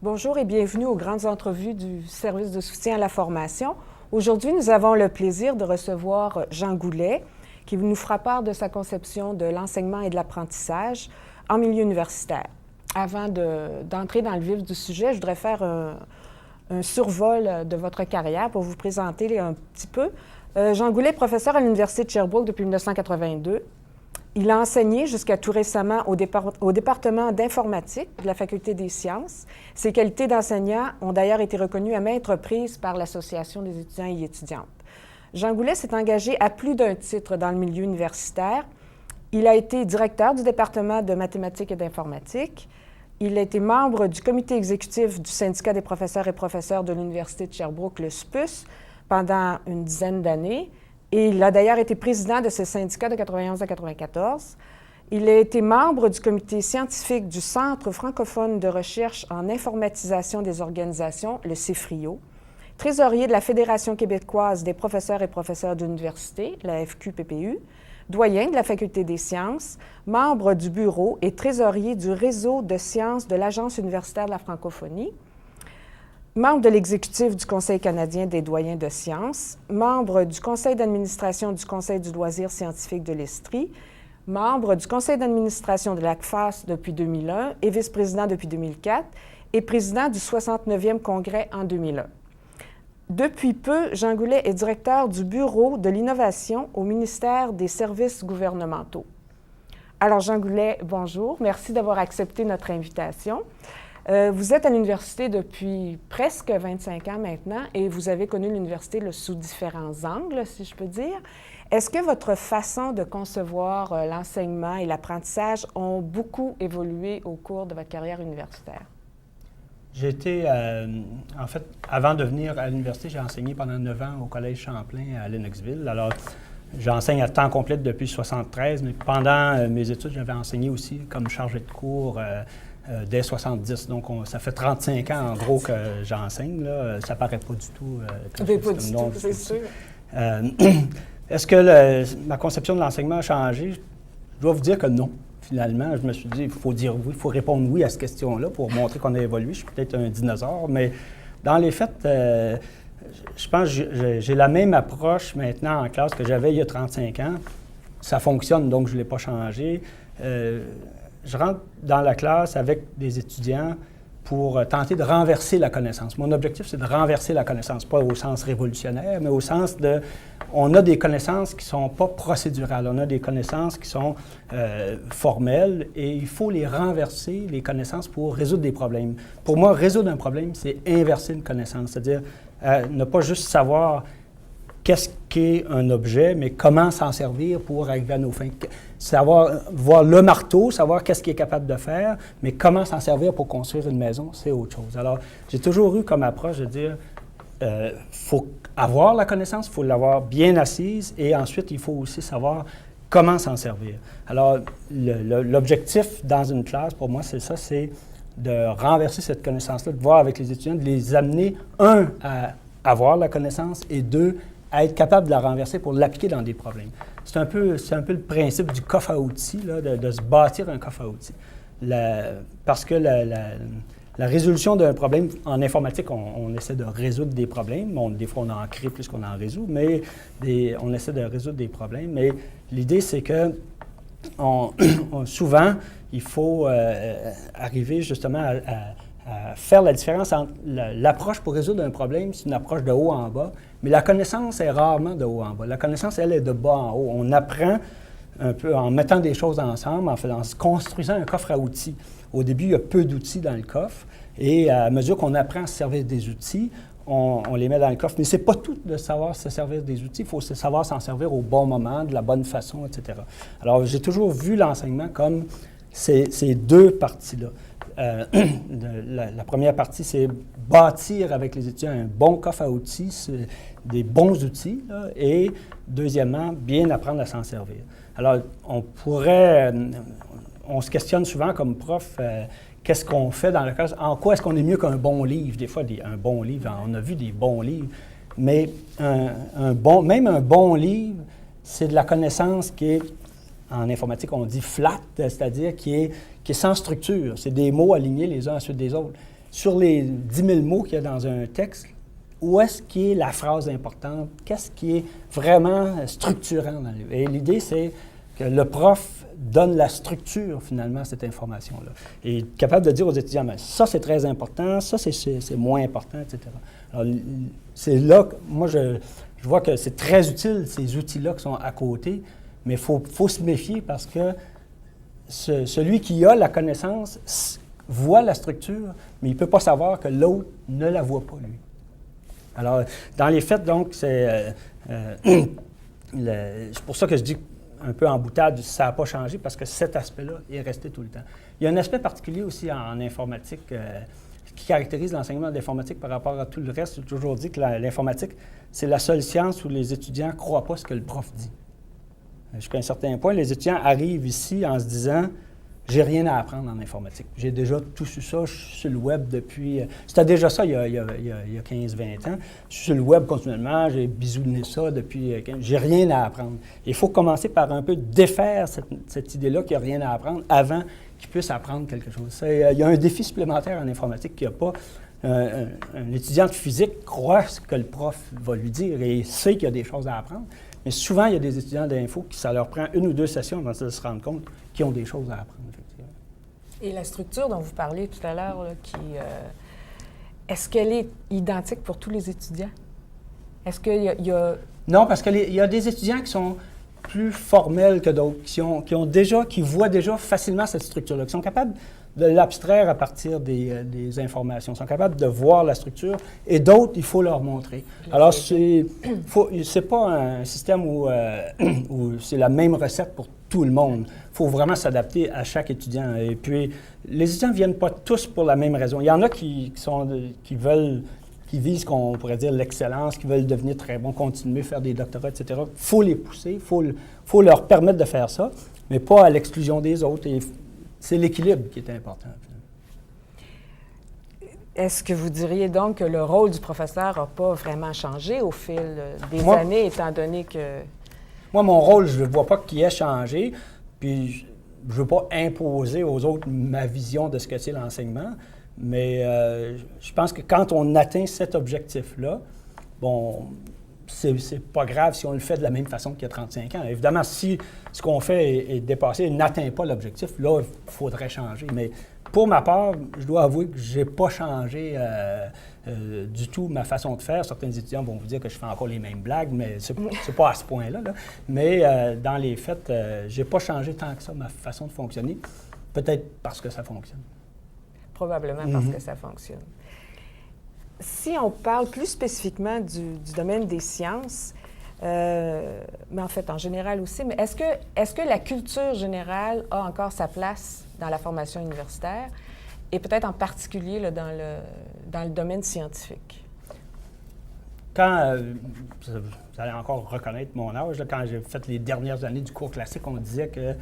Bonjour et bienvenue aux grandes entrevues du service de soutien à la formation. Aujourd'hui, nous avons le plaisir de recevoir Jean Goulet, qui nous fera part de sa conception de l'enseignement et de l'apprentissage en milieu universitaire. Avant d'entrer dans le vif du sujet, je voudrais faire un survol de votre carrière pour vous présenter un petit peu. Jean Goulet est professeur à l'Université de Sherbrooke depuis 1982. Il a enseigné jusqu'à tout récemment au département d'informatique de la Faculté des sciences. Ses qualités d'enseignant ont d'ailleurs été reconnues à maintes reprises par l'Association des étudiants et étudiantes. Jean Goulet s'est engagé à plus d'un titre dans le milieu universitaire. Il a été directeur du département de mathématiques et d'informatique. Il a été membre du comité exécutif du syndicat des professeurs et professeurs de l'Université de Sherbrooke, le SPUS, pendant une dizaine d'années. Et il a d'ailleurs été président de ce syndicat de 91 à 94. Il a été membre du comité scientifique du Centre francophone de recherche en informatisation des organisations, le CEFRIO, trésorier de la Fédération québécoise des professeurs et professeurs d'université, la FQPPU, doyen de la Faculté des sciences, membre du bureau et trésorier du réseau de sciences de l'Agence universitaire de la francophonie, membre de l'exécutif du Conseil canadien des doyens de sciences, membre du conseil d'administration du Conseil du loisir scientifique de l'Estrie, membre du conseil d'administration de l'ACFAS depuis 2001 et vice-président depuis 2004 et président du 69e congrès en 2001. Depuis peu, Jean Goulet est directeur du Bureau de l'innovation au ministère des services gouvernementaux. Alors, Jean Goulet, bonjour. Merci d'avoir accepté notre invitation. Vous êtes à l'université depuis presque 25 ans maintenant et vous avez connu l'université sous différents angles, si je peux dire. Est-ce que votre façon de concevoir l'enseignement et l'apprentissage ont beaucoup évolué au cours de votre carrière universitaire? J'ai été, en fait, avant de venir à l'université, j'ai enseigné pendant 9 ans au Collège Champlain à Lennoxville. Alors, j'enseigne à temps complet depuis 1973, mais pendant mes études, j'avais enseigné aussi comme chargé de cours dès 70. Donc, ça fait 35 ans, en gros, que j'enseigne. Là. Ça paraît pas du tout. C'est sûr. Est-ce que ma conception de l'enseignement a changé? Je dois vous dire que non. Finalement, je me suis dit, il faut dire oui, il faut répondre oui à cette question-là pour montrer qu'on a évolué. Je suis peut-être un dinosaure, mais dans les faits, je pense que j'ai la même approche maintenant en classe que j'avais il y a 35 ans. Ça fonctionne, donc je ne l'ai pas changé. Je rentre dans la classe avec des étudiants pour tenter de renverser la connaissance. Mon objectif, c'est de renverser la connaissance, pas au sens révolutionnaire, mais au sens de... On a des connaissances qui ne sont pas procédurales, on a des connaissances qui sont formelles et il faut les renverser, les connaissances, pour résoudre des problèmes. Pour moi, résoudre un problème, c'est inverser une connaissance, c'est-à-dire ne pas juste savoir qu'est-ce qu'est un objet, mais comment s'en servir pour arriver à nos fins. Savoir, voir le marteau, savoir qu'est-ce qu'il est capable de faire, mais comment s'en servir pour construire une maison, c'est autre chose. Alors, j'ai toujours eu comme approche de dire, faut avoir la connaissance, il faut l'avoir bien assise, et ensuite, il faut aussi savoir comment s'en servir. Alors, l'objectif dans une classe, pour moi, c'est ça, c'est de renverser cette connaissance-là, de voir avec les étudiants, de les amener, un, à avoir la connaissance, et deux, à être capable de la renverser pour l'appliquer dans des problèmes. C'est un peu le principe du coffre à outils, là, de se bâtir un coffre à outils. Parce que la résolution d'un problème, en informatique, on essaie de résoudre des problèmes. Des fois, on en crée plus qu'on en résout, mais on essaie de résoudre des problèmes. Mais l'idée, c'est que souvent, il faut arriver justement à faire la différence entre l'approche pour résoudre un problème, c'est une approche de haut en bas, mais la connaissance est rarement de haut en bas. La connaissance, elle, est de bas en haut. On apprend un peu en mettant des choses ensemble, en se construisant un coffre à outils. Au début, il y a peu d'outils dans le coffre, et à mesure qu'on apprend à se servir des outils, on les met dans le coffre. Mais ce n'est pas tout de savoir se servir des outils, il faut savoir s'en servir au bon moment, de la bonne façon, etc. Alors, j'ai toujours vu l'enseignement comme ces deux parties-là. La première partie, c'est bâtir avec les étudiants un bon coffre à outils, des bons outils, là, et deuxièmement, bien apprendre à s'en servir. Alors, on se questionne souvent comme prof, qu'est-ce qu'on fait dans la classe, en quoi est-ce qu'on est mieux qu'un bon livre? Des fois, un bon livre, on a vu des bons livres, mais même un bon livre, c'est de la connaissance qui est, en informatique, on dit flat, c'est-à-dire qui est sans structure. C'est des mots alignés les uns à la suite des autres. sur les 10 000 mots qu'il y a dans un texte, où est-ce qui est la phrase importante? Qu'est-ce qui est vraiment structurant dans le livre? Et l'idée, c'est que le prof donne la structure, finalement, à cette information-là. Et est capable de dire aux étudiants, mais ça, c'est très important, ça, c'est moins important, etc. Alors, c'est là que moi, je vois que c'est très utile, ces outils-là qui sont à côté, mais il faut se méfier parce que celui qui a la connaissance voit la structure, mais il ne peut pas savoir que l'autre ne la voit pas, lui. Alors, dans les faits, donc, c'est pour ça que je dis un peu en boutade, ça n'a pas changé parce que cet aspect-là est resté tout le temps. Il y a un aspect particulier aussi en informatique qui caractérise l'enseignement de l'informatique par rapport à tout le reste. J'ai toujours dit que l'informatique, c'est la seule science où les étudiants ne croient pas ce que le prof dit. Jusqu'à un certain point, les étudiants arrivent ici en se disant « j'ai rien à apprendre en informatique. J'ai déjà tout su ça, je suis sur le web depuis... C'était déjà ça il y a 15-20 ans. Je suis sur le web continuellement, j'ai bisouné ça depuis... j'ai rien à apprendre. » Il faut commencer par un peu défaire cette idée-là qu'il n'y a rien à apprendre avant qu'il puisse apprendre quelque chose. Il y a un défi supplémentaire en informatique qu'il n'y a pas. Un étudiant de physique croit ce que le prof va lui dire et sait qu'il y a des choses à apprendre. Mais souvent, il y a des étudiants d'info qui ça leur prend 1 ou 2 sessions avant de se rendre compte qu'ils ont des choses à apprendre, effectivement. Et la structure dont vous parliez tout à l'heure, est-ce qu'elle est identique pour tous les étudiants? Est-ce qu'il y a... Non, parce qu'il y a des étudiants qui sont plus formels que d'autres, qui voient déjà facilement cette structure-là, qui sont capables de l'abstraire à partir des informations, sont capables de voir la structure, et d'autres, il faut leur montrer. Alors, c'est pas un système où c'est la même recette pour tout le monde. Il faut vraiment s'adapter à chaque étudiant. Et puis, les étudiants ne viennent pas tous pour la même raison. Il y en a qui visent, qu'on pourrait dire, l'excellence, qui veulent devenir très bons, continuer, faire des doctorats, etc. Il faut les pousser, il faut leur permettre de faire ça, mais pas à l'exclusion des autres. Et c'est l'équilibre qui est important. Est-ce que vous diriez donc que le rôle du professeur n'a pas vraiment changé au fil des années, étant donné que... Moi, mon rôle, je ne vois pas qu'il ait changé, puis je ne veux pas imposer aux autres ma vision de ce que c'est l'enseignement, mais je pense que quand on atteint cet objectif-là, bon, c'est pas grave si on le fait de la même façon qu'il y a 35 ans. Évidemment, si ce qu'on fait est dépassé et n'atteint pas l'objectif, là, il faudrait changer. Mais pour ma part, je dois avouer que je n'ai pas changé du tout ma façon de faire. Certains étudiants vont vous dire que je fais encore les mêmes blagues, mais c'est pas à ce point-là. Là. Mais dans les faits, je n'ai pas changé tant que ça ma façon de fonctionner. Peut-être parce que ça fonctionne. Probablement parce que ça fonctionne. Si on parle plus spécifiquement du domaine des sciences, mais en fait en général aussi, mais est-ce que la culture générale a encore sa place dans la formation universitaire et peut-être en particulier là, dans le domaine scientifique? Quand, vous allez encore reconnaître mon âge, là, quand j'ai fait les dernières années du cours classique, on disait que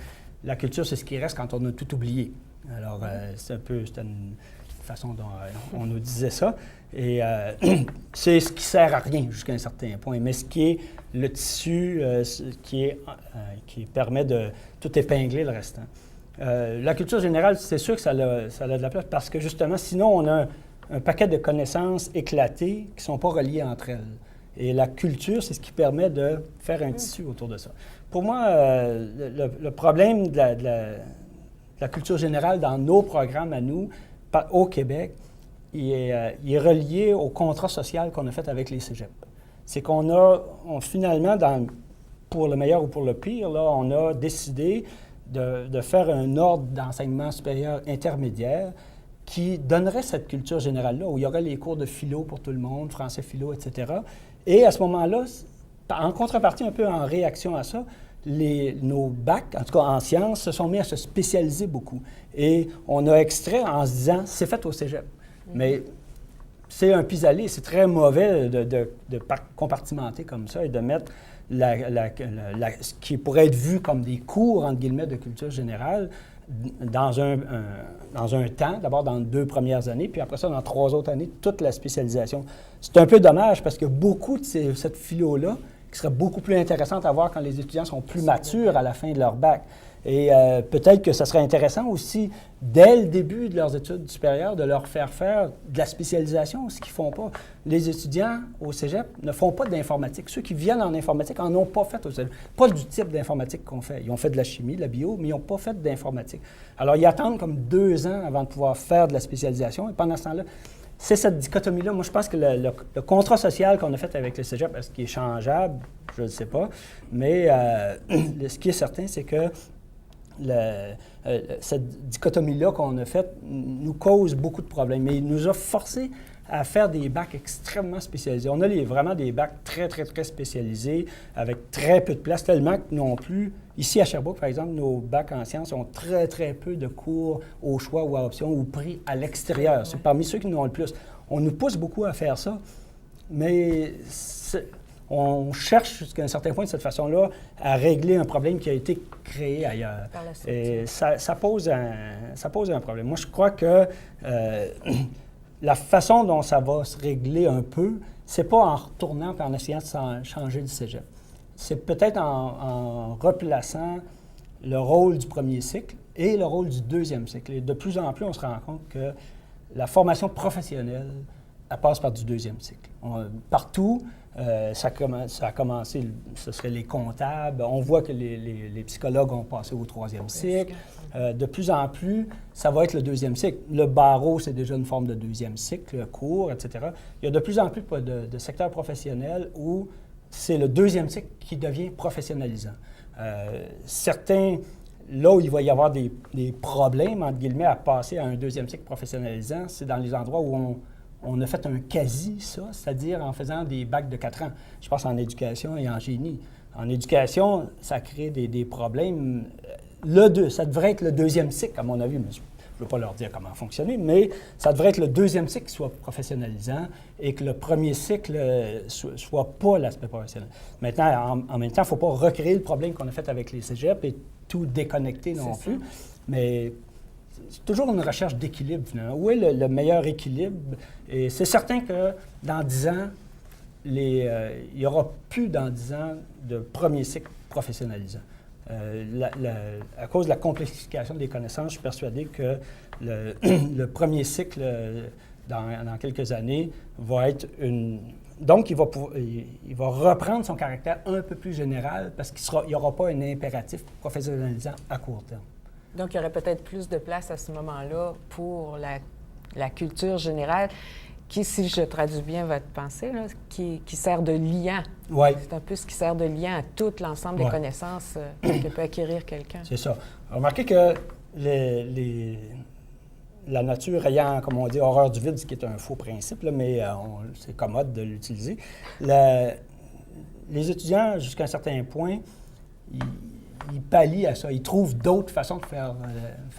la culture, c'est ce qui reste quand on a tout oublié. Alors, c'était une façon dont on nous disait ça. Et c'est ce qui sert à rien jusqu'à un certain point, mais ce qui est le tissu qui permet de tout épingler le restant. La culture générale, c'est sûr que ça a de la place parce que justement, sinon, on a un paquet de connaissances éclatées qui ne sont pas reliées entre elles. Et la culture, c'est ce qui permet de faire un tissu autour de ça. Pour moi, le problème de la culture générale dans nos programmes à nous, au Québec, il est relié au contrat social qu'on a fait avec les cégeps. C'est qu'on finalement, pour le meilleur ou pour le pire, là, on a décidé de faire un ordre d'enseignement supérieur intermédiaire qui donnerait cette culture générale-là, où il y aurait les cours de philo pour tout le monde, français philo, etc. Et à ce moment-là, en contrepartie, un peu en réaction à ça, nos bacs, en tout cas en sciences, se sont mis à se spécialiser beaucoup. Et on a extrait en se disant, c'est fait au cégep. Mais c'est un pis-aller, c'est très mauvais de compartimenter comme ça et de mettre ce qui pourrait être vu comme des cours, entre guillemets, de culture générale dans un temps, d'abord dans 2 premières années, puis après ça, dans 3 autres années, toute la spécialisation. C'est un peu dommage parce que beaucoup de cette philo-là, qui serait beaucoup plus intéressante à voir quand les étudiants sont plus matures à la fin de leur bac. Et peut-être que ça serait intéressant aussi, dès le début de leurs études supérieures, de leur faire faire de la spécialisation, ce qu'ils ne font pas. Les étudiants au cégep ne font pas d'informatique. Ceux qui viennent en informatique n'en ont pas fait au cégep. Pas du type d'informatique qu'on fait. Ils ont fait de la chimie, de la bio, mais ils n'ont pas fait d'informatique. Alors, ils attendent comme 2 ans avant de pouvoir faire de la spécialisation. Et pendant ce temps-là, c'est cette dichotomie-là. Moi, je pense que le contrat social qu'on a fait avec le cégep, est-ce qu'il est changeable? Je ne sais pas. Mais ce qui est certain, c'est que cette dichotomie-là qu'on a faite nous cause beaucoup de problèmes. Mais il nous a forcés à faire des bacs extrêmement spécialisés. On a vraiment des bacs très, très, très spécialisés, avec très peu de place, tellement que non plus, ici à Sherbrooke, par exemple, nos bacs en sciences ont très, très peu de cours au choix ou à option ou pris à l'extérieur. Ouais. C'est parmi ceux qui nous ont le plus. On nous pousse beaucoup à faire ça, mais on cherche jusqu'à un certain point, de cette façon-là, à régler un problème qui a été créé ailleurs. Et ça pose un problème. Moi, je crois que la façon dont ça va se régler un peu, c'est pas en retournant et en essayant de changer le cégep. C'est peut-être en replaçant le rôle du premier cycle et le rôle du deuxième cycle. Et de plus en plus, on se rend compte que la formation professionnelle, elle passe par du deuxième cycle. Partout, ça a commencé, ce serait les comptables. On voit que les psychologues ont passé au troisième cycle. De plus en plus, ça va être le deuxième cycle. Le barreau, c'est déjà une forme de deuxième cycle, cours, etc. Il y a de plus en plus de secteurs professionnels où c'est le deuxième cycle qui devient professionnalisant. Certains, là où il va y avoir des problèmes, entre guillemets, à passer à un deuxième cycle professionnalisant, c'est dans les endroits où on a fait un quasi, ça, c'est-à-dire en faisant des bacs de 4 ans. Je pense en éducation et en génie. En éducation, ça crée des problèmes. Ça devrait être le deuxième cycle, à mon avis, mais je ne veux pas leur dire comment fonctionner, mais ça devrait être le deuxième cycle qui soit professionnalisant et que le premier cycle soit pas l'aspect professionnel. Maintenant, en même temps, il ne faut pas recréer le problème qu'on a fait avec les cégeps et tout déconnecter non plus. Mais c'est toujours une recherche d'équilibre, finalement. Où est le meilleur équilibre? Et c'est certain que dans 10 ans, il n'y aura plus dans 10 ans de premier cycle professionnalisant. À cause de la complexification des connaissances, je suis persuadé que le premier cycle, dans quelques années, va être Donc, il va reprendre son caractère un peu plus général parce qu'il n'y aura pas un impératif professionnalisant à court terme. Donc, il y aurait peut-être plus de place à ce moment-là pour la culture générale qui, si je traduis bien votre pensée, là, qui sert de lien. Ouais. C'est un peu ce qui sert de lien à tout l'ensemble des connaissances que peut acquérir quelqu'un. C'est ça. Remarquez que la nature ayant, comme on dit, horreur du vide, ce qui est un faux principe, là, mais c'est commode de l'utiliser. Les étudiants, jusqu'à un certain point, ils pallient à ça. Ils trouvent d'autres façons de faire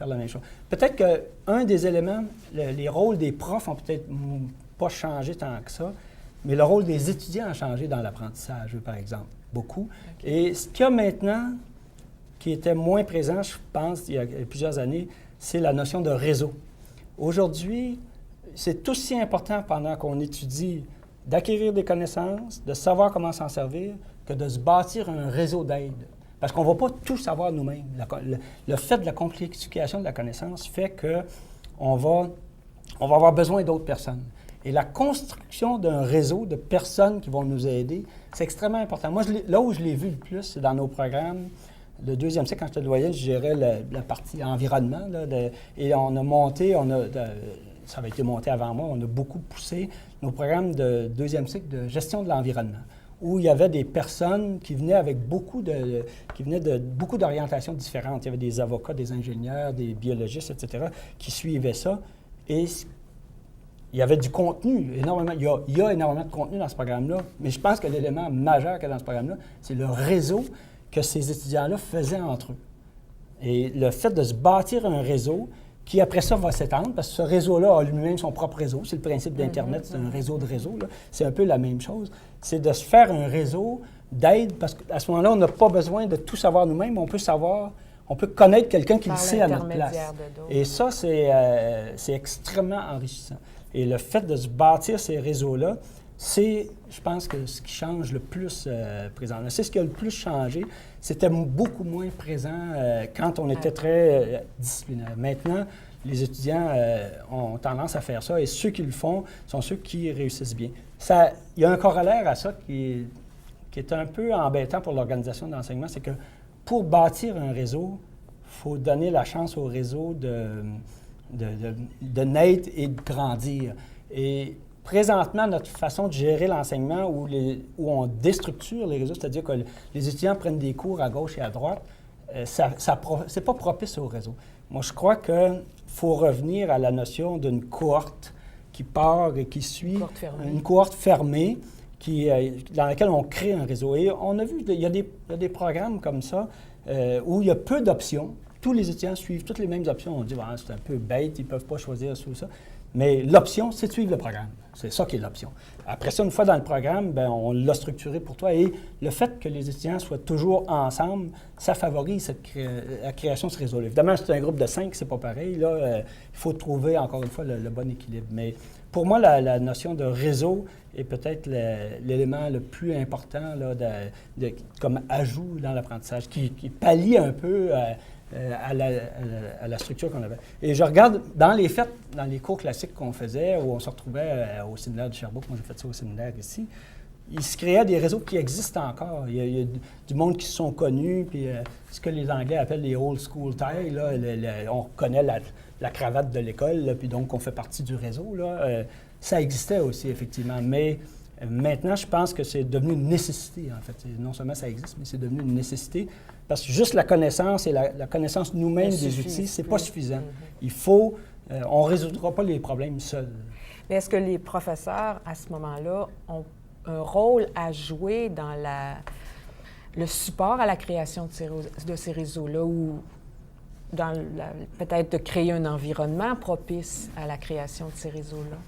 la même chose. Peut-être qu'un des éléments, les rôles des profs ont peut-être pas changé tant que ça, mais le rôle des étudiants a changé dans l'apprentissage, par exemple, beaucoup. Okay. Et ce qu'il y a maintenant, qui était moins présent, je pense, il y a plusieurs années, c'est la notion de réseau. Aujourd'hui, c'est aussi important pendant qu'on étudie d'acquérir des connaissances, de savoir comment s'en servir, que de se bâtir un réseau d'aide. Parce qu'on ne va pas tout savoir nous-mêmes. Le fait de la complexification de la connaissance fait qu'on va avoir besoin d'autres personnes. Et la construction d'un réseau de personnes qui vont nous aider, c'est extrêmement important. Moi, là où je l'ai vu le plus, c'est dans nos programmes. Le deuxième cycle, quand j'étais doyen, je gérais la partie environnement. Et on a monté, ça avait été monté avant moi, on a beaucoup poussé nos programmes de deuxième cycle de gestion de l'environnement, où il y avait des personnes qui venaient avec beaucoup d'orientations différentes. Il y avait des avocats, des ingénieurs, des biologistes, etc., qui suivaient ça. Et il y avait du contenu, énormément. Il y a énormément de contenu dans ce programme-là, mais je pense que l'élément majeur qu'il y a dans ce programme-là, c'est le réseau que ces étudiants-là faisaient entre eux. Et le fait de se bâtir un réseau qui, après ça, va s'étendre, parce que ce réseau-là a lui-même son propre réseau. C'est le principe d'Internet, c'est un réseau de réseau. Là. C'est un peu la même chose. C'est de se faire un réseau d'aide, parce qu'à ce moment-là, on n'a pas besoin de tout savoir nous-mêmes. On peut connaître quelqu'un qui le sait à notre place. Et ça, c'est extrêmement enrichissant. Et le fait de se bâtir ces réseaux-là, c'est, je pense que ce qui change le plus présentement. C'est ce qui a le plus changé. C'était beaucoup moins présent quand on était très disciplinaire. Maintenant, les étudiants ont tendance à faire ça et ceux qui le font sont ceux qui réussissent bien. Il y a un corollaire à ça qui est un peu embêtant pour l'organisation d'enseignement, c'est que pour bâtir un réseau, il faut donner la chance au réseau de naître et de grandir. Et présentement, notre façon de gérer l'enseignement où on déstructure les réseaux, c'est-à-dire que les étudiants prennent des cours à gauche et à droite, c'est pas propice au réseau. Moi, je crois qu'il faut revenir à la notion d'une cohorte qui part et qui suit, une cohorte fermée dans laquelle on crée un réseau. Et on a vu, il y a des programmes comme ça où il y a peu d'options. Tous les étudiants suivent toutes les mêmes options. On dit, ah, c'est un peu bête, ils ne peuvent pas choisir ça ou ça. Mais l'option, c'est de suivre le programme. C'est ça qui est l'option. Après ça, une fois dans le programme, bien, on l'a structuré pour toi. Et le fait que les étudiants soient toujours ensemble, ça favorise la création de ce réseau-là. Évidemment, c'est un groupe de 5, c'est pas pareil. Là, il faut trouver, encore une fois, le bon équilibre. Mais pour moi, la notion de réseau est peut-être l'élément le plus important là, comme ajout dans l'apprentissage, qui pallie un peu à la structure qu'on avait. Et je regarde, dans les fêtes, dans les cours classiques qu'on faisait, où on se retrouvait au séminaire de Sherbrooke, moi j'ai fait ça au séminaire ici, il se créait des réseaux qui existent encore. Il y a du monde qui se sont connus, puis ce que les Anglais appellent les old school ties, là, on connaît la cravate de l'école, là, puis donc on fait partie du réseau. Là, ça existait aussi, effectivement, mais maintenant, je pense que c'est devenu une nécessité, en fait. Non seulement ça existe, mais c'est devenu une nécessité, parce que juste la connaissance et la connaissance nous-mêmes des outils, c'est pas suffisant. Il faut... on ne résoudra pas les problèmes seuls. Mais est-ce que les professeurs, à ce moment-là, ont un rôle à jouer dans le support à la création de ces réseaux-là, ou peut-être de créer un environnement propice à la création de ces réseaux-là?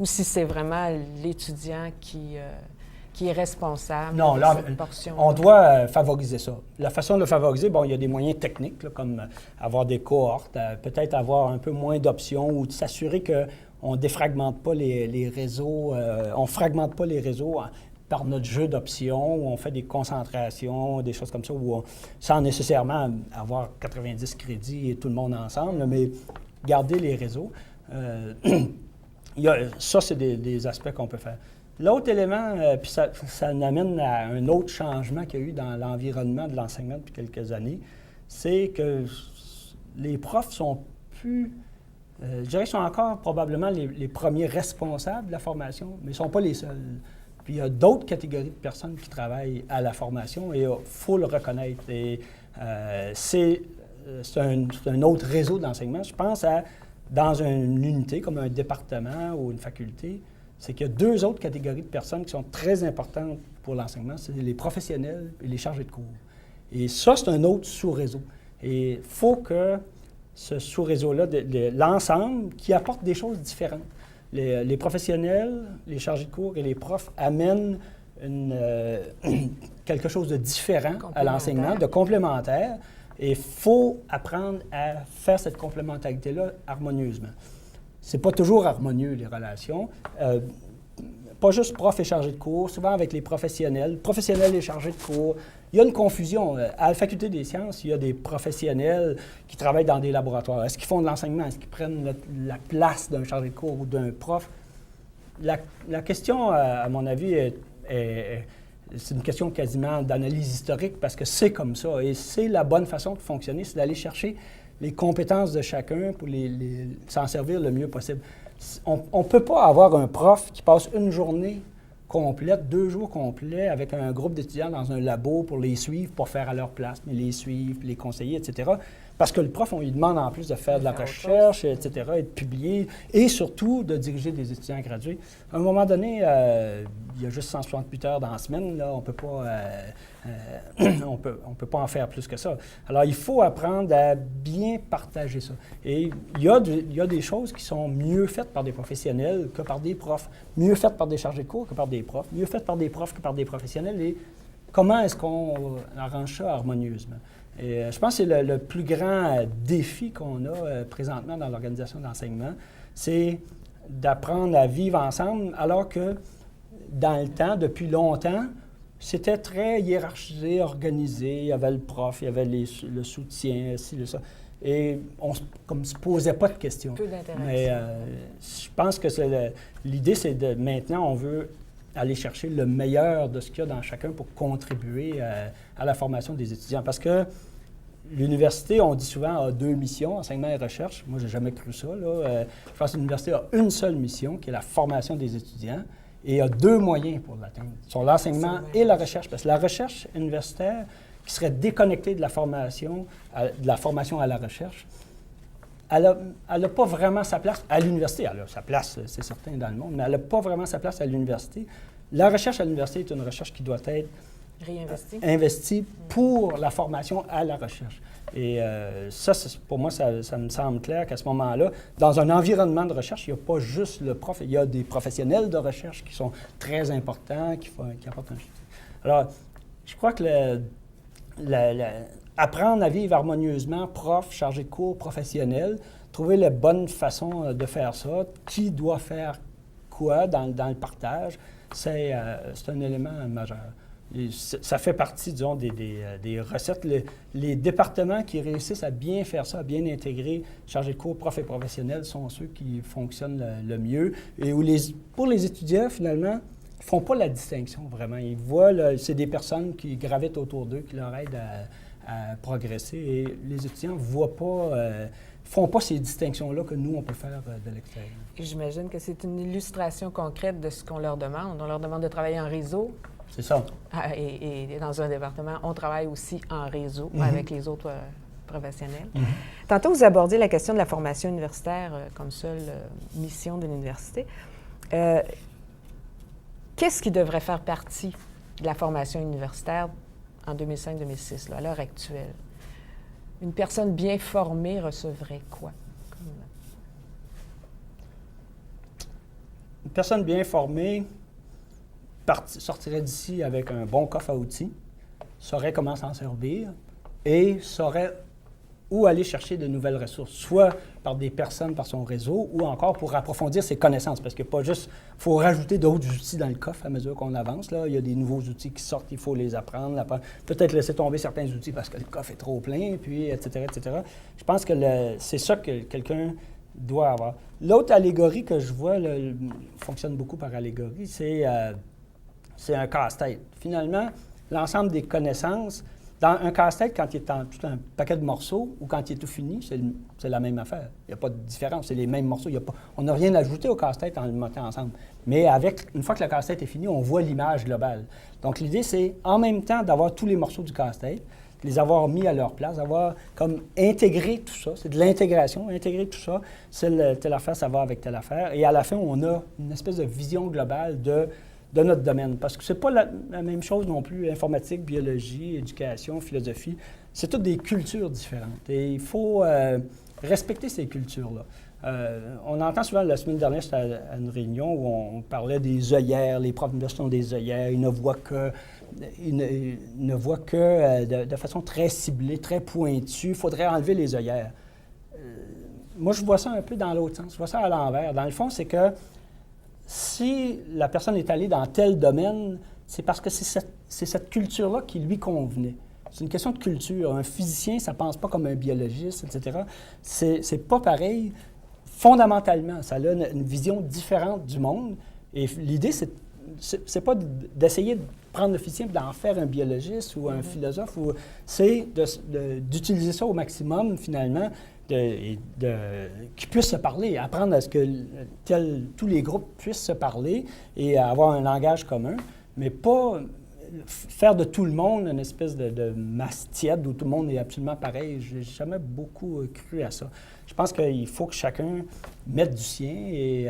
Ou si c'est vraiment l'étudiant qui est responsable de cette portion? On doit favoriser ça. La façon de le favoriser, bon, il y a des moyens techniques, là, comme avoir des cohortes, peut-être avoir un peu moins d'options ou de s'assurer qu'on ne défragmente pas les réseaux, on ne fragmente pas les réseaux par notre jeu d'options, où on fait des concentrations, des choses comme ça, sans nécessairement avoir 90 crédits et tout le monde ensemble, là, mais garder les réseaux. Ça, c'est des aspects qu'on peut faire. L'autre élément, puis ça amène à un autre changement qu'il y a eu dans l'environnement de l'enseignement depuis quelques années, c'est que les profs sont plus, je dirais qu'ils sont encore probablement les premiers responsables de la formation, mais ils ne sont pas les seuls. Puis il y a d'autres catégories de personnes qui travaillent à la formation et il faut le reconnaître. Et c'est un autre réseau d'enseignement. Je pense dans une unité comme un département ou une faculté, c'est qu'il y a deux autres catégories de personnes qui sont très importantes pour l'enseignement, c'est les professionnels et les chargés de cours. Et ça, c'est un autre sous-réseau. Et il faut que ce sous-réseau-là, l'ensemble, qui apporte des choses différentes. Les professionnels, les chargés de cours et les profs amènent quelque chose de différent à l'enseignement, de complémentaire. Et il faut apprendre à faire cette complémentarité-là harmonieusement. C'est pas toujours harmonieux, les relations. Pas juste prof et chargé de cours, souvent avec les professionnels et chargés de cours. Il y a une confusion. À la Faculté des sciences, il y a des professionnels qui travaillent dans des laboratoires. Est-ce qu'ils font de l'enseignement? Est-ce qu'ils prennent la place d'un chargé de cours ou d'un prof? La question, à mon avis, c'est une question quasiment d'analyse historique parce que c'est comme ça. Et c'est la bonne façon de fonctionner, c'est d'aller chercher les compétences de chacun pour s'en servir le mieux possible. On ne peut pas avoir un prof qui passe une journée complète, 2 jours complets avec un groupe d'étudiants dans un labo pour les suivre, pour faire à leur place, mais les suivre, les conseiller, etc. Parce que le prof, on lui demande en plus de faire de la recherche, etc., et de publier, et surtout de diriger des étudiants gradués. À un moment donné, il y a juste 168 heures dans la semaine, là, on peut pas en faire plus que ça. Alors, il faut apprendre à bien partager ça. Et il y a des choses qui sont mieux faites par des professionnels que par des profs, mieux faites par des chargés de cours que par des profs, mieux faites par des profs que par des professionnels. Et comment est-ce qu'on arrange ça harmonieusement? Et je pense que c'est le plus grand défi qu'on a présentement dans l'organisation d'enseignement, c'est d'apprendre à vivre ensemble alors que dans le temps, depuis longtemps, c'était très hiérarchisé, organisé. Il y avait le prof, il y avait le soutien, ci, ça. Et on ne se posait pas de questions. Peu d'interaction. Mais je pense que l'idée, c'est de maintenant, on veut aller chercher le meilleur de ce qu'il y a dans chacun pour contribuer à la formation des étudiants. Parce que l'université, on dit souvent, a 2 missions, enseignement et recherche. Moi, je n'ai jamais cru ça. Là. Je pense que l'université a une seule mission, qui est la formation des étudiants, et a 2 moyens pour l'atteindre. Ce sont l'enseignement et la recherche. Parce que la recherche universitaire, qui serait déconnectée de la formation à la recherche, elle n'a pas vraiment sa place à l'université. Elle a sa place, c'est certain, dans le monde, mais elle n'a pas vraiment sa place à l'université. La recherche à l'université est une recherche qui doit être investie pour la formation à la recherche. Et ça, pour moi, ça me semble clair qu'à ce moment-là, dans un environnement de recherche, il n'y a pas juste le prof, il y a des professionnels de recherche qui sont très importants, qui apportent un soutien. Alors, je crois que apprendre à vivre harmonieusement, prof, chargé de cours, professionnel, trouver la bonne façon de faire ça, qui doit faire quoi dans le partage, c'est un élément majeur. Et ça fait partie, disons, des recettes. Les départements qui réussissent à bien faire ça, à bien intégrer chargé de cours, prof et professionnel, sont ceux qui fonctionnent le mieux et où pour les étudiants, finalement, ils ne font pas la distinction, vraiment. Ils voient, c'est des personnes qui gravitent autour d'eux, qui leur aident à progresser. Et les étudiants ne font pas ces distinctions-là que nous, on peut faire de l'extérieur. Et j'imagine que c'est une illustration concrète de ce qu'on leur demande. On leur demande de travailler en réseau. C'est ça. Et dans un département, on travaille aussi en réseau avec les autres professionnels. Tantôt, vous abordiez la question de la formation universitaire comme seule mission de l'université. Qu'est-ce qui devrait faire partie de la formation universitaire en 2005-2006, à l'heure actuelle? Une personne bien formée recevrait quoi? Une personne bien formée sortirait d'ici avec un bon coffre à outils, saurait comment s'en servir et saurait où aller chercher de nouvelles ressources, soit par des personnes, par son réseau, ou encore pour approfondir ses connaissances, parce qu'il n'y a pas juste... Il faut rajouter d'autres outils dans le coffre à mesure qu'on avance. Là. Il y a des nouveaux outils qui sortent, il faut les apprendre. Peut-être laisser tomber certains outils parce que le coffre est trop plein, puis etc., etc. Je pense que c'est ça que quelqu'un doit avoir. L'autre allégorie que je vois, fonctionne beaucoup par allégorie, c'est un casse-tête. Finalement, l'ensemble des connaissances... Dans un casse-tête, quand il est en tout un paquet de morceaux ou quand il est tout fini, c'est la même affaire. Il n'y a pas de différence, c'est les mêmes morceaux. On n'a rien ajouté au casse-tête en le mettant ensemble. Mais une fois que le casse-tête est fini, on voit l'image globale. Donc l'idée, c'est en même temps d'avoir tous les morceaux du casse-tête, de les avoir mis à leur place, d'avoir comme intégré tout ça. C'est de l'intégration. Intégrer tout ça, telle affaire, ça va avec telle affaire. Et à la fin, on a une espèce de vision globale de notre domaine. Parce que c'est pas la même chose non plus, informatique, biologie, éducation, philosophie. C'est toutes des cultures différentes. Et il faut respecter ces cultures-là. On entend souvent, la semaine dernière, c'était à une réunion où on parlait des œillères, les profs sont des œillères, ils ne voient que de façon très ciblée, très pointue. Il faudrait enlever les œillères. Moi, je vois ça un peu dans l'autre sens. Je vois ça à l'envers. Dans le fond, c'est que si la personne est allée dans tel domaine, c'est parce que c'est cette culture-là qui lui convenait. C'est une question de culture. Un physicien, ça ne pense pas comme un biologiste, etc. C'est pas pareil. Fondamentalement, ça a une vision différente du monde. Et l'idée, c'est pas d'essayer de prendre le physicien et d'en faire un biologiste ou un philosophe. C'est d'utiliser ça au maximum, finalement, qu'ils puissent se parler, apprendre à ce que tous les groupes puissent se parler et avoir un langage commun, mais pas faire de tout le monde une espèce de masse tiède où tout le monde est absolument pareil. Je n'ai jamais beaucoup cru à ça. Je pense qu'il faut que chacun mette du sien et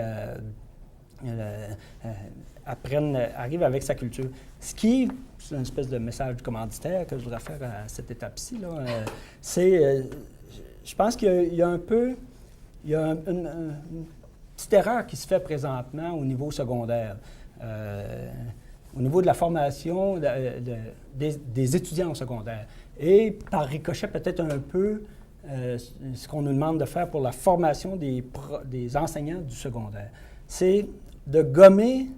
arrive avec sa culture. C'est une espèce de message du commanditaire que je voudrais faire à cette étape-ci, c'est... Je pense qu'il y a une petite erreur qui se fait présentement au niveau secondaire, au niveau de la formation des étudiants au secondaire. Et par ricochet, peut-être un peu ce qu'on nous demande de faire pour la formation des enseignants du secondaire. C'est de gommer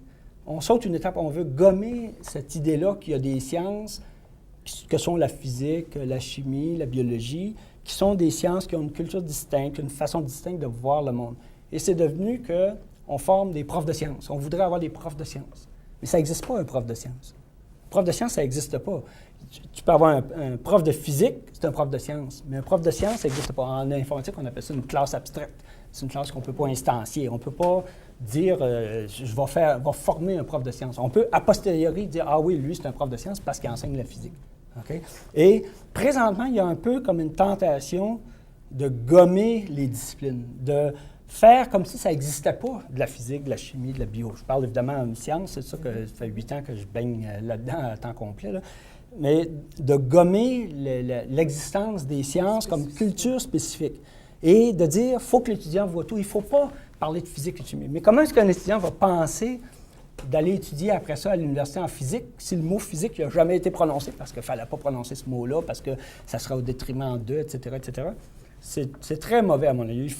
on saute une étape, on veut gommer cette idée-là qu'il y a des sciences que sont la physique, la chimie, la biologie, qui sont des sciences qui ont une culture distincte, une façon distincte de voir le monde. Et c'est devenu qu'on forme des profs de sciences. On voudrait avoir des profs de sciences. Mais ça n'existe pas, un prof de sciences. Un prof de sciences, ça n'existe pas. Tu peux avoir un prof de physique, c'est un prof de sciences. Mais un prof de sciences, ça n'existe pas. En informatique, on appelle ça une classe abstraite. C'est une classe qu'on ne peut pas instancier. On ne peut pas dire je vais former un prof de sciences. On peut a posteriori dire ah oui, lui, c'est un prof de sciences parce qu'il enseigne la physique. Okay? Et présentement, il y a un peu comme une tentation de gommer les disciplines, de faire comme si ça n'existait pas, de la physique, de la chimie, de la bio. Je parle évidemment de sciences, c'est ça que ça fait 8 ans que je baigne là-dedans à temps complet. Là. Mais de gommer l'existence des sciences comme culture spécifique et de dire il faut que l'étudiant voit tout. Il ne faut pas parler de physique et de chimie. Mais comment est-ce qu'un étudiant va penser d'aller étudier après ça à l'université en physique si le mot physique n'a jamais été prononcé parce qu'il ne fallait pas prononcer ce mot-là, parce que ça sera au détriment d'eux, etc., etc. C'est très mauvais à mon avis.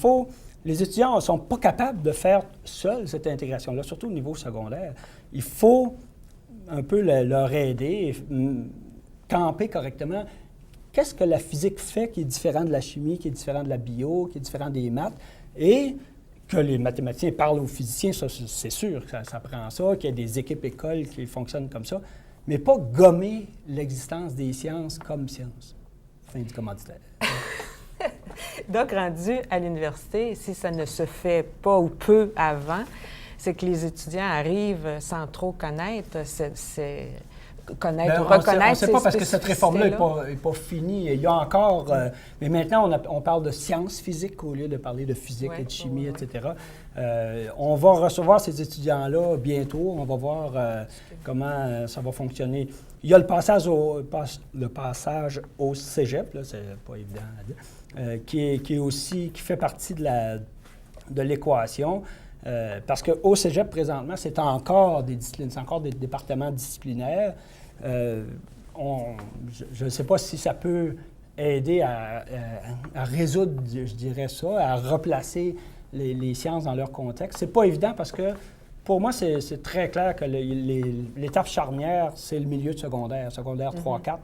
Les étudiants ne sont pas capables de faire seuls cette intégration-là, surtout au niveau secondaire. Il faut un peu leur aider, camper correctement. Qu'est-ce que la physique fait qui est différent de la chimie, qui est différent de la bio, qui est différent des maths? Et que les mathématiciens parlent aux physiciens, ça, c'est sûr, ça prend ça, qu'il y a des équipes écoles qui fonctionnent comme ça, mais pas gommer l'existence des sciences comme sciences. Fin du commanditaire. Donc, rendu à l'université, si ça ne se fait pas ou peu avant, c'est que les étudiants arrivent sans trop connaître reconnaître on ne sait pas parce que cette réforme-là spécificités-là. n'est pas finie. Il y a encore... mais maintenant, on parle de sciences physiques au lieu de parler de physique et de chimie, etc. On va recevoir ces étudiants-là bientôt. On va voir comment ça va fonctionner. Il y a le passage au cégep, là, c'est pas évident à dire, qui fait partie de l'équation. Parce qu'au cégep, présentement, c'est encore des disciplines, c'est encore des départements disciplinaires. Je ne sais pas si ça peut aider à résoudre, je dirais ça, à replacer les sciences dans leur contexte. C'est pas évident parce que, pour moi, c'est très clair que l'étape charnière, c'est le milieu de secondaire 3-4,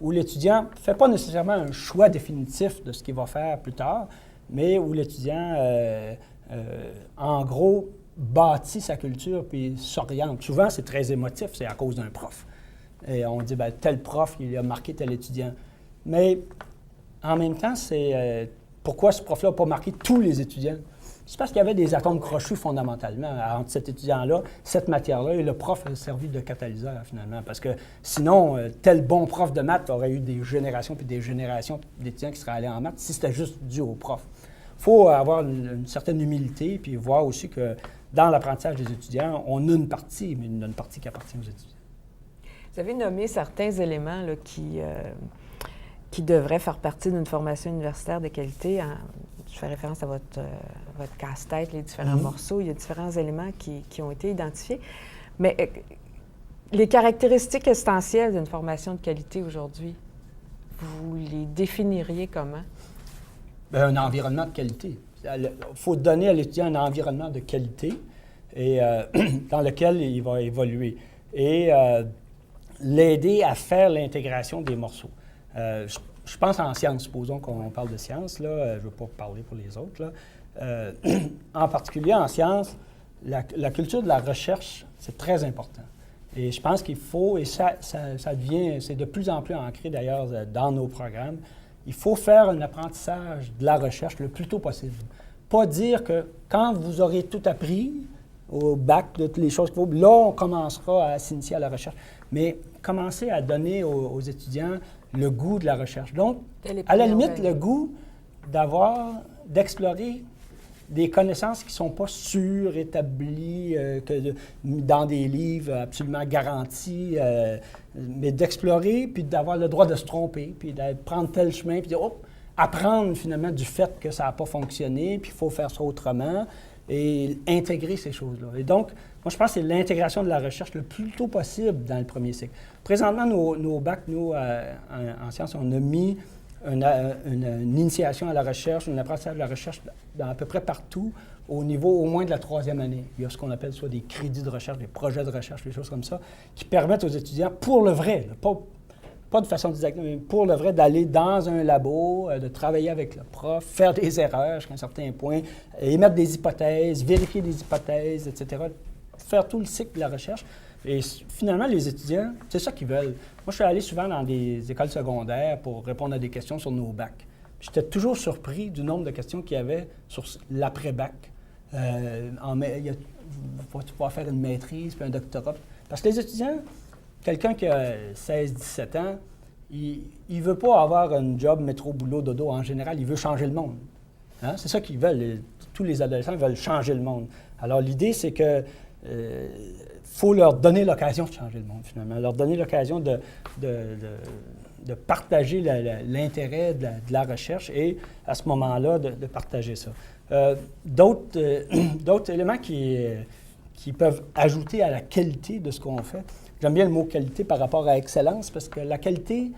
où l'étudiant ne fait pas nécessairement un choix définitif de ce qu'il va faire plus tard, mais où l'étudiant... en gros, bâtit sa culture puis s'oriente. Souvent, c'est très émotif, c'est à cause d'un prof. Et on dit, bien, tel prof, il a marqué tel étudiant. Mais en même temps, c'est pourquoi ce prof-là n'a pas marqué tous les étudiants? C'est parce qu'il y avait des atomes crochus fondamentalement entre cet étudiant-là, cette matière-là, et le prof a servi de catalyseur finalement. Parce que sinon, tel bon prof de maths aurait eu des générations puis des générations d'étudiants qui seraient allés en maths si c'était juste dû au prof. Il faut avoir une certaine humilité puis voir aussi que dans l'apprentissage des étudiants, on a une partie, mais une partie qui appartient aux étudiants. Vous avez nommé certains éléments là, qui devraient faire partie d'une formation universitaire de qualité. Je fais référence à votre casse-tête, les différents morceaux. Il y a différents éléments qui ont été identifiés. Mais les caractéristiques essentielles d'une formation de qualité aujourd'hui, vous les définiriez comment? Bien, un environnement de qualité. Il faut donner à l'étudiant un environnement de qualité et, dans lequel il va évoluer et l'aider à faire l'intégration des morceaux. Je pense en sciences, supposons qu'on parle de sciences, là, je ne veux pas parler pour les autres. Là. En particulier en sciences, la culture de la recherche, c'est très important. Et je pense qu'il faut, et ça devient, c'est de plus en plus ancré d'ailleurs dans nos programmes, il faut faire un apprentissage de la recherche le plus tôt possible. Pas dire que quand vous aurez tout appris au bac, de toutes les choses qu'il faut, là, on commencera à s'initier à la recherche. Mais commencer à donner aux étudiants le goût de la recherche. Donc, à la limite, le goût d'explorer des connaissances qui ne sont pas sûres, établies, dans des livres absolument garantis, mais d'explorer, puis d'avoir le droit de se tromper, puis de prendre tel chemin, puis apprendre finalement du fait que ça n'a pas fonctionné, puis il faut faire ça autrement, et intégrer ces choses-là. Et donc, moi, je pense que c'est l'intégration de la recherche le plus tôt possible dans le premier cycle. Présentement, nos bacs, nous, en sciences, on a mis une initiation à la recherche, un apprentissage de la recherche dans à peu près partout, au niveau au moins de la 3e année. Il y a ce qu'on appelle soit des crédits de recherche, des projets de recherche, des choses comme ça, qui permettent aux étudiants, pour le vrai, pas de façon didactique, mais pour le vrai, d'aller dans un labo, de travailler avec le prof, faire des erreurs jusqu'à un certain point, émettre des hypothèses, vérifier des hypothèses, etc., faire tout le cycle de la recherche. Et finalement, les étudiants, c'est ça qu'ils veulent. Moi, je suis allé souvent dans des écoles secondaires pour répondre à des questions sur nos bacs. J'étais toujours surpris du nombre de questions qu'il y avait sur l'après-bac. Tu vas faire une maîtrise puis un doctorat. Parce que les étudiants, quelqu'un qui a 16-17 ans, il ne veut pas avoir un job métro, boulot, dodo. En général, il veut changer le monde. Hein? C'est ça qu'ils veulent. Tous les adolescents veulent changer le monde. Alors, l'idée, c'est que faut leur donner l'occasion de changer le monde, finalement. Leur donner l'occasion de partager l'intérêt de la recherche et, à ce moment-là, de partager ça. D'autres éléments qui peuvent ajouter à la qualité de ce qu'on fait. J'aime bien le mot qualité par rapport à excellence parce que la qualité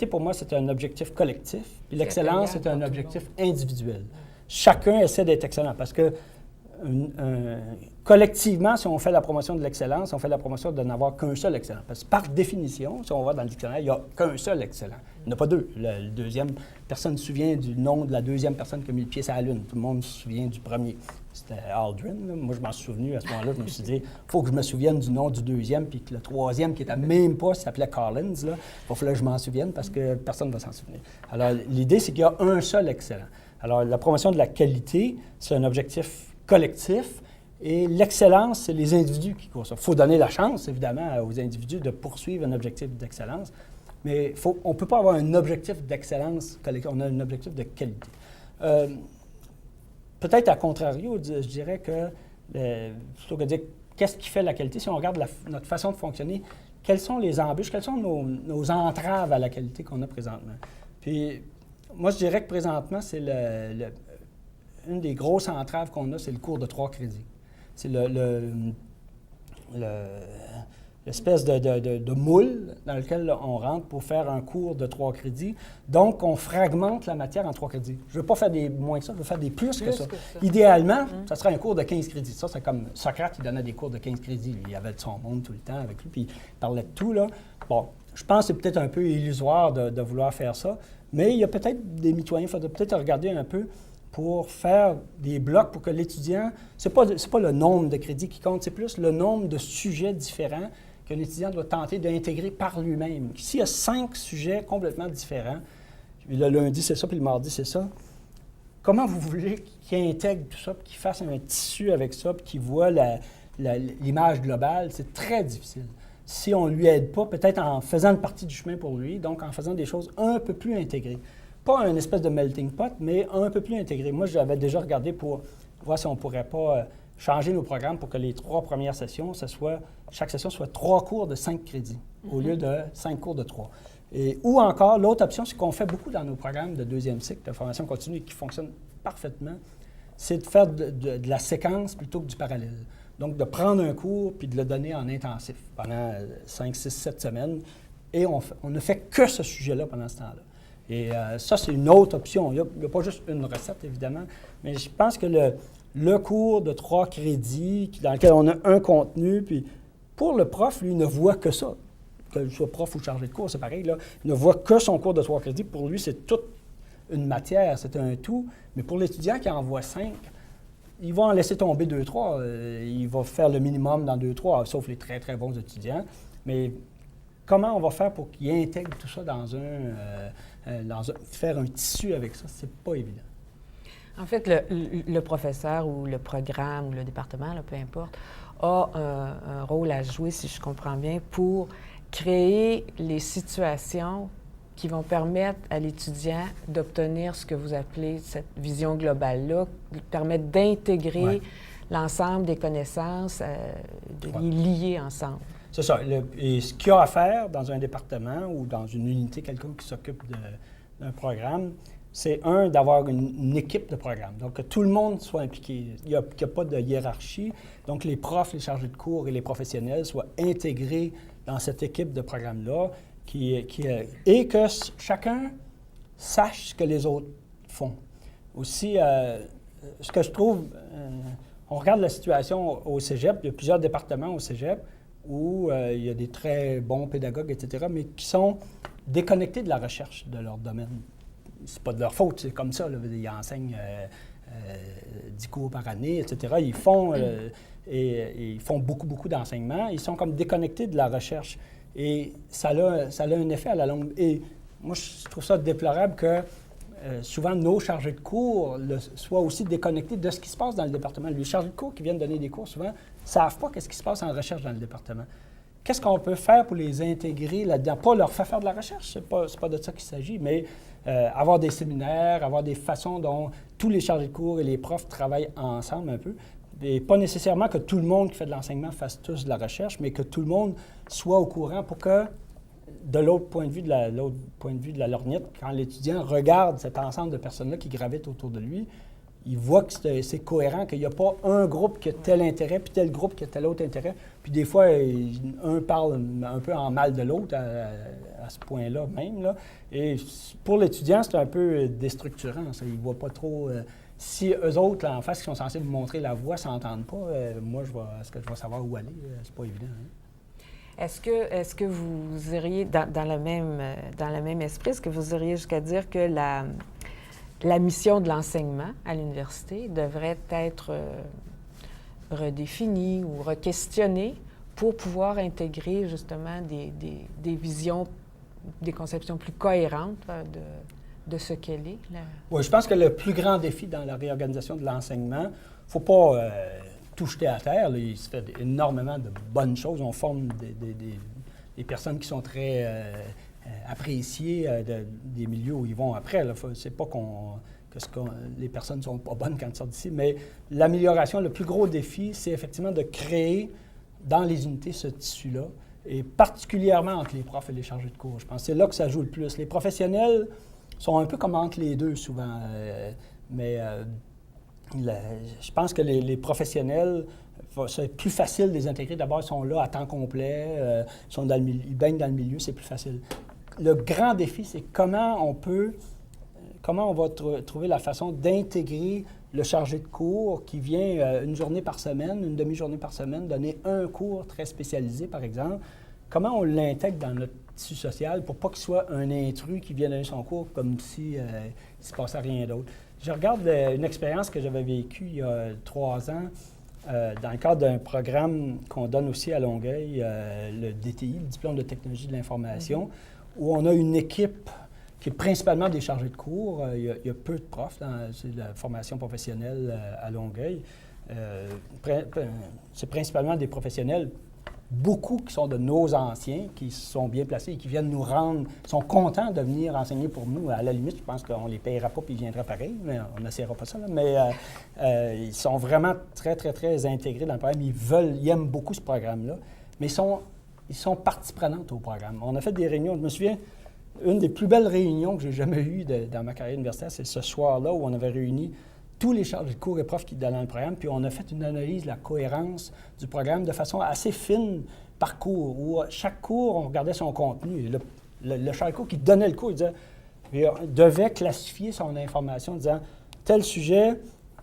pour moi, c'est un objectif collectif, puis l'excellence, c'est un objectif individuel. Chacun essaie d'être excellent parce que collectivement, si on fait la promotion de l'excellence, on fait la promotion de n'avoir qu'un seul excellent. Parce que par définition, si on va dans le dictionnaire, il n'y a qu'un seul excellent. Il n'y en a pas deux. Le deuxième, personne ne se souvient du nom de la deuxième personne qui a mis le pied sur la Lune. Tout le monde se souvient du premier. C'était Aldrin. Là. Moi, je m'en suis souvenu à ce moment-là. Je me suis dit, il faut que je me souvienne du nom du deuxième, puis que le troisième, qui n'était même pas, s'appelait Collins. Il va falloir que je m'en souvienne parce que personne ne va s'en souvenir. Alors, l'idée, c'est qu'il y a un seul excellent. Alors, la promotion de la qualité, c'est un objectif collectif. Et l'excellence, c'est les individus qui courent ça. Il faut donner la chance, évidemment, aux individus de poursuivre un objectif d'excellence, mais on ne peut pas avoir un objectif d'excellence collectif, on a un objectif de qualité. Peut-être à contrario, je dirais que, plutôt que de dire qu'est-ce qui fait la qualité, si on regarde notre façon de fonctionner, quelles sont les embûches, quelles sont nos entraves à la qualité qu'on a présentement. Puis, moi, je dirais que présentement, c'est une des grosses entraves qu'on a, c'est le cours de 3 crédits. C'est l'espèce de moule dans lequel on rentre pour faire un cours de 3 crédits. Donc, on fragmente la matière en 3 crédits. Je ne veux pas faire des moins que ça, je veux faire des plus que ça. Idéalement, ça serait un cours de 15 crédits. Ça, c'est comme Socrate, il donnait des cours de 15 crédits. Il avait de son monde tout le temps avec lui, puis il parlait de tout, là. Bon, je pense que c'est peut-être un peu illusoire de vouloir faire ça, mais il y a peut-être des mitoyens, il faudrait peut-être regarder un peu pour faire des blocs pour que l'étudiant, c'est pas le nombre de crédits qui compte, c'est plus le nombre de sujets différents que l'étudiant doit tenter d'intégrer par lui-même. S'il y a 5 sujets complètement différents, puis le lundi c'est ça, puis le mardi c'est ça, comment vous voulez qu'il intègre tout ça, puis qu'il fasse un tissu avec ça, puis qu'il voit l'image globale? C'est très difficile. Si on ne lui aide pas, peut-être en faisant une partie du chemin pour lui, donc en faisant des choses un peu plus intégrées. Pas une espèce de melting pot, mais un peu plus intégré. Moi, j'avais déjà regardé pour voir si on ne pourrait pas changer nos programmes pour que les 3 premières sessions, chaque session soit 3 cours de 5 crédits au lieu de 5 cours de 3. Ou encore, l'autre option, c'est qu'on fait beaucoup dans nos programmes de 2e cycle de formation continue et qui fonctionne parfaitement, c'est de faire de la séquence plutôt que du parallèle. Donc, de prendre un cours puis de le donner en intensif pendant 5, 6, 7 semaines et on ne fait que ce sujet-là pendant ce temps-là. Et ça, c'est une autre option. Il n'y a pas juste une recette, évidemment, mais je pense que le cours de 3 crédits dans lequel on a un contenu, puis pour le prof, lui, il ne voit que ça. Que je sois prof ou chargé de cours, c'est pareil, là. Il ne voit que son cours de 3 crédits. Pour lui, c'est toute une matière, c'est un tout. Mais pour l'étudiant qui en voit 5, il va en laisser tomber 2-3. Il va faire le minimum dans 2-3, sauf les très, très bons étudiants. Mais comment on va faire pour qu'il intègre tout ça dans faire un tissu avec ça? C'est pas évident. En fait, le professeur ou le programme ou le département, là, peu importe, a un rôle à jouer, si je comprends bien, pour créer les situations qui vont permettre à l'étudiant d'obtenir ce que vous appelez cette vision globale-là, permettre d'intégrer l'ensemble des connaissances, de les lier ensemble. C'est ça. Et ce qu'il y a à faire dans un département ou dans une unité quelconque qui s'occupe d'un programme, c'est d'avoir une équipe de programme. Donc, que tout le monde soit impliqué. Il n'y a pas de hiérarchie. Donc, les profs, les chargés de cours et les professionnels soient intégrés dans cette équipe de programme-là et que chacun sachent ce que les autres font. Aussi, ce que je trouve, on regarde la situation au cégep, il y a plusieurs départements au cégep où il y a des très bons pédagogues, etc., mais qui sont déconnectés de la recherche de leur domaine. C'est pas de leur faute, c'est comme ça. Là, ils enseignent 10 cours par année, etc. Ils font beaucoup, beaucoup d'enseignements. Ils sont comme déconnectés de la recherche. Et ça a un effet à la longue. Et moi, je trouve ça déplorable que souvent nos chargés de cours soient aussi déconnectés de ce qui se passe dans le département. Les chargés de cours qui viennent donner des cours, souvent, ne savent pas ce qui se passe en recherche dans le département. Qu'est-ce qu'on peut faire pour les intégrer là-dedans? Pas leur faire de la recherche, c'est pas de ça qu'il s'agit, mais avoir des séminaires, avoir des façons dont tous les chargés de cours et les profs travaillent ensemble un peu. Et pas nécessairement que tout le monde qui fait de l'enseignement fasse tous de la recherche, mais que tout le monde soit au courant pour que, de l'autre point de vue de la lorgnette, quand l'étudiant regarde cet ensemble de personnes-là qui gravitent autour de lui, il voit que c'est cohérent, qu'il n'y a pas un groupe qui a tel intérêt, puis tel groupe qui a tel autre intérêt. Puis des fois, un parle un peu en mal de l'autre à ce point-là même. Là. Et pour l'étudiant, c'est un peu déstructurant. Ça. Il ne voit pas trop... si eux autres, là, en face, qui sont censés me montrer la voie, ne s'entendent pas, moi, est-ce que je vais savoir où aller? C'est pas évident. Hein? Est-ce que vous iriez, dans le même esprit, est-ce que vous iriez jusqu'à dire que la mission de l'enseignement à l'université devrait être redéfinie ou re-questionnée pour pouvoir intégrer justement des visions, des conceptions plus cohérentes de ce qu'elle est? Oui, je pense que le plus grand défi dans la réorganisation de l'enseignement, il ne faut pas tout jeter à terre. Là. Il se fait énormément de bonnes choses. On forme des personnes qui sont très appréciées des milieux où ils vont après. C'est pas les personnes ne sont pas bonnes quand ils sortent d'ici, mais l'amélioration, le plus gros défi, c'est effectivement de créer dans les unités ce tissu-là, et particulièrement entre les profs et les chargés de cours. Je pense que c'est là que ça joue le plus. Les professionnels sont un peu comme entre les deux souvent, mais je pense que les professionnels, c'est plus facile de les intégrer. D'abord, ils sont là à temps complet, ils baignent dans le milieu, c'est plus facile. Le grand défi, c'est comment on va trouver la façon d'intégrer le chargé de cours qui vient une journée par semaine, une demi-journée par semaine, donner un cours très spécialisé, par exemple. Comment on l'intègre dans notre tissu social pour pas qu'il soit un intrus qui vient donner son cours comme si il ne se passait rien d'autre. Je regarde une expérience que j'avais vécue il y a 3 ans dans le cadre d'un programme qu'on donne aussi à Longueuil, le DTI, le Diplôme de technologie de l'information, où on a une équipe qui est principalement des chargés de cours. Il y a peu de profs dans la formation professionnelle à Longueuil. C'est principalement des professionnels, beaucoup qui sont de nos anciens, qui sont bien placés et qui viennent nous rendre, sont contents de venir enseigner pour nous. À la limite, je pense qu'on ne les payera pas puis ils viendraient pareil, mais on n'essaiera pas ça. Là. Mais ils sont vraiment très, très, très intégrés dans le programme. Ils aiment beaucoup ce programme-là, mais ils sont partie prenante au programme. On a fait des réunions, je me souviens, une des plus belles réunions que j'ai jamais eues dans ma carrière universitaire, c'est ce soir-là où on avait réuni tous les chargés de cours et profs qui donnaient le programme, puis on a fait une analyse de la cohérence du programme de façon assez fine par cours, où chaque cours, on regardait son contenu. Le chargé de cours qui donnait le cours, il devait classifier son information en disant « tel sujet,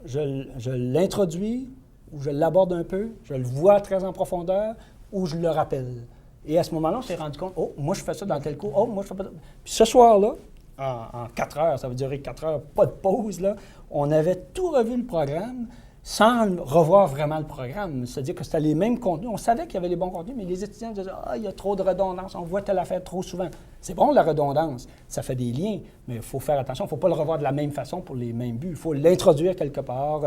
je l'introduis ou je l'aborde un peu, je le vois très en profondeur ou je le rappelle. » Et à ce moment-là, on s'est rendu compte « Oh, moi, je fais ça dans tel cours. Oh, moi, je fais pas ça. » Puis ce soir-là, en 4 heures, ça veut dire 4 heures, pas de pause, là, on avait tout revu le programme sans revoir vraiment le programme. C'est-à-dire que c'était les mêmes contenus. On savait qu'il y avait les bons contenus, mais les étudiants disaient « Ah, il y a trop de redondance, on voit telle affaire trop souvent. » C'est bon, la redondance, ça fait des liens, mais il faut faire attention, il ne faut pas le revoir de la même façon pour les mêmes buts. Il faut l'introduire quelque part,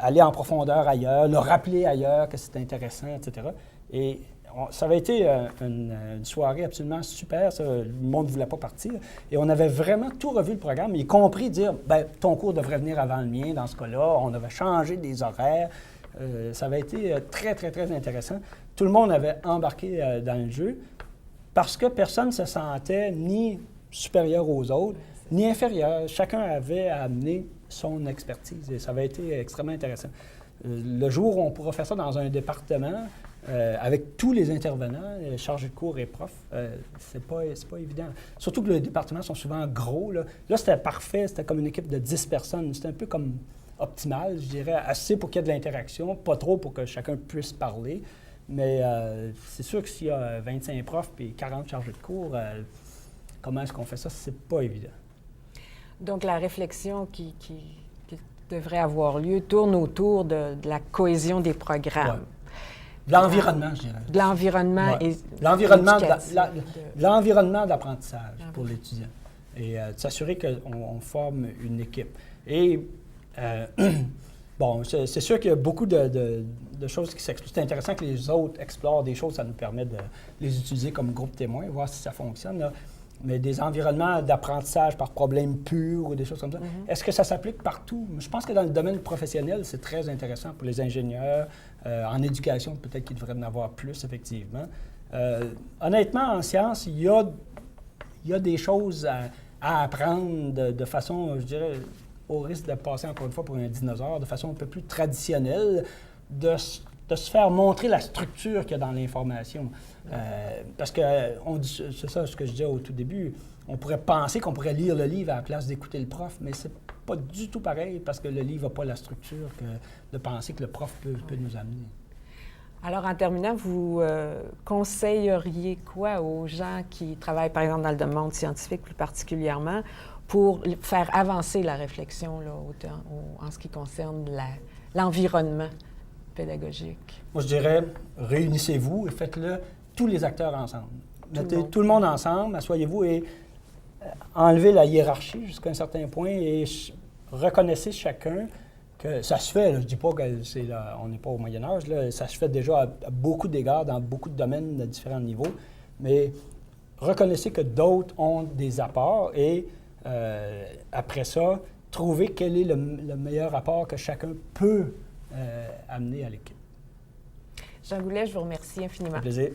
aller en profondeur ailleurs, le rappeler ailleurs que c'est intéressant, etc. Et ça avait été une soirée absolument super. Le monde ne voulait pas partir. Et on avait vraiment tout revu le programme, y compris dire bien, ton cours devrait venir avant le mien dans ce cas-là. On avait changé des horaires. Ça avait été très, très, très intéressant. Tout le monde avait embarqué dans le jeu parce que personne ne se sentait ni supérieur aux autres, ni inférieur. Chacun avait amené son expertise et ça avait été extrêmement intéressant. Le jour où on pourra faire ça dans un département, avec tous les intervenants, chargés de cours et profs, c'est pas évident. Surtout que les départements sont souvent gros. Là, c'était parfait, c'était comme une équipe de 10 personnes. C'était un peu comme optimal, je dirais, assez pour qu'il y ait de l'interaction, pas trop pour que chacun puisse parler. Mais c'est sûr que s'il y a 25 profs et 40 chargés de cours, comment est-ce qu'on fait ça? C'est pas évident. Donc, la réflexion qui devrait avoir lieu tourne autour de la cohésion des programmes. Ouais. De l'environnement, je dirais. De l'environnement et l'environnement d'apprentissage pour l'étudiant. Et de s'assurer qu'on forme une équipe. Et bon, c'est sûr qu'il y a beaucoup de choses qui s'explorent. C'est intéressant que les autres explorent des choses, ça nous permet de les utiliser comme groupe témoin, voir si ça fonctionne. Là. Mais des environnements d'apprentissage par problème pur ou des choses comme ça, est-ce que ça s'applique partout? Je pense que dans le domaine professionnel, c'est très intéressant pour les ingénieurs. En éducation, peut-être qu'il devrait en avoir plus, effectivement. Honnêtement, en sciences, il y a des choses à apprendre de façon, je dirais, au risque de passer encore une fois pour un dinosaure, de façon un peu plus traditionnelle, de se faire montrer la structure qu'il y a dans l'information. Parce que, c'est ça ce que je disais au tout début, on pourrait penser qu'on pourrait lire le livre à la place d'écouter le prof, mais c'est pas du tout pareil parce que le livre n'a pas la structure de penser que le prof peut nous amener. Alors, en terminant, vous conseilleriez quoi aux gens qui travaillent, par exemple, dans le monde scientifique plus particulièrement, pour faire avancer la réflexion là, en ce qui concerne l'environnement pédagogique? Moi, je dirais, réunissez-vous et faites-le tous les acteurs ensemble. Mettez tout le monde ensemble, asseyez-vous et enlevez la hiérarchie jusqu'à un certain point et reconnaissez chacun que ça se fait. Là, je ne dis pas qu'on n'est pas au Moyen-Âge, là, ça se fait déjà à beaucoup d'égards, dans beaucoup de domaines de différents niveaux, mais reconnaissez que d'autres ont des apports et après ça, trouvez quel est le meilleur apport que chacun peut amener à l'équipe. Jean Goulet, je vous remercie infiniment. Un plaisir.